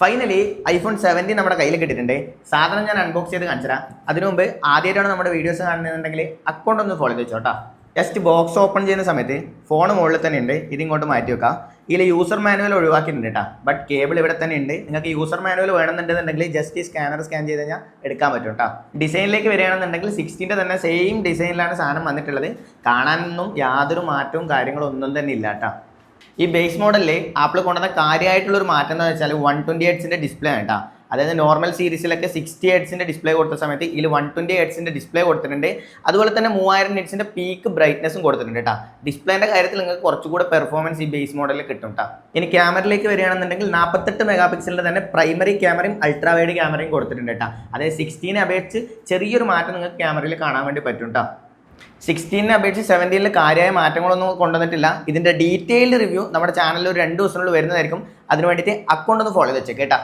Finally iPhone 17 നമ്മുടെ കയ്യിൽ കിട്ടിയിട്ടുണ്ട്. സാധനം ഞാൻ അൺബോക്സ് ചെയ്ത് കാണിച്ചുതരാം. അതിനു മുമ്പ് ആദ്യമായിട്ടാണ് നമ്മുടെ വീഡിയോസ് കാണുന്നുണ്ടെങ്കിൽ അക്കൗണ്ട് ഒന്ന് ഫോളോ ചെയ്ത് വെച്ചോട്ടാ. ജസ്റ്റ് ബോക്സ് ഓപ്പൺ ചെയ്യുന്ന സമയത്ത് ഫോൺ മുകളിൽ തന്നെ ഉണ്ട്. ഇതിങ്ങോട്ട് മാറ്റി വെക്കാം. ഇതിൽ യൂസർ മാനുവൽ ഒഴിവാക്കിയിട്ടുണ്ട് കേട്ടോ. ബട്ട് കേബിൾ ഇവിടെ തന്നെ ഉണ്ട്. നിങ്ങൾക്ക് യൂസർ മാനുവൽ വേണമെന്നുണ്ടെന്നുണ്ടെങ്കിൽ ജസ്റ്റ് ഈ സ്കാനർ സ്കാൻ ചെയ്ത് കഴിഞ്ഞാൽ എടുക്കാൻ പറ്റും കേട്ടോ. ഡിസൈനിലേക്ക് വരികയാണെന്നുണ്ടെങ്കിൽ 16 തന്നെ സെയിം ഡിസൈനിലാണ് സാധനം വന്നിട്ടുള്ളത്. കാണാനൊന്നും യാതൊരു മാറ്റവും കാര്യങ്ങളും ഒന്നും തന്നെ ഇല്ല കേട്ടോ. ഈ ബേസ് മോഡലിൽ ആപ്പിൾ കൊണ്ടുവന്ന കാര്യമായിട്ടുള്ളൊരു മാറ്റം എന്ന് വെച്ചാൽ 120 ഹെർട്സിൻ്റെ ഡിസ്പ്ലേ ആണ് കേട്ടോ. അതായത് നോർമൽ സീരീസിലൊക്കെ 60 ഹെർട്സിൻ്റെ ഡിസ്പ്ലേ കൊടുത്ത സമയത്ത് ഇതിൽ 120 ഹെർട്സിൻ്റെ ഡിസ്പ്ലേ കൊടുത്തിട്ടുണ്ട്. അതുപോലെ തന്നെ 3000 നിറ്റ്സിൻ്റെ പീക്ക് ബ്രൈറ്റ്നസ്സും കൊടുത്തിട്ടുണ്ട് കേട്ടോ. ഡിസ്പ്ലേൻ്റെ കാര്യത്തിൽ നിങ്ങൾക്ക് കുറച്ചുകൂടെ പെർഫോമൻസ് ഈ ബേസ് മോഡലിൽ കിട്ടും കേട്ടോ. ഇനി ക്യാമറയിലേക്ക് വരികയാണെന്നുണ്ടെങ്കിൽ 48 മെഗാ പിക്സലിൻ്റെ തന്നെ പ്രൈമറി ക്യാമറയും അൾട്രാ വൈഡ് ക്യാമറയും കൊടുത്തിട്ടുണ്ട് കേട്ടോ. അതായത് 16 അപേക്ഷിച്ച് ചെറിയൊരു മാറ്റം നിങ്ങൾക്ക് ക്യാമറയിൽ കാണാൻ വേണ്ടി പറ്റും കേട്ടോ. 16 അപേക്ഷിച്ച് 17 കാര്യമായ മാറ്റങ്ങളൊന്നും കൊണ്ടുവന്നിട്ടില്ല. ഇതിൻ്റെ ഡീറ്റെയിൽഡ് റിവ്യൂ നമ്മുടെ ചാനലിൽ ഒരു 2 ദിവസത്തിനുള്ളിൽ വരുന്നതായിരിക്കും. അതിന് വേണ്ടിയിട്ട് അക്കൗണ്ട് ഒന്ന് ഫോളോ ചെയ്ത് വെച്ചേക്കാം കേട്ടോ.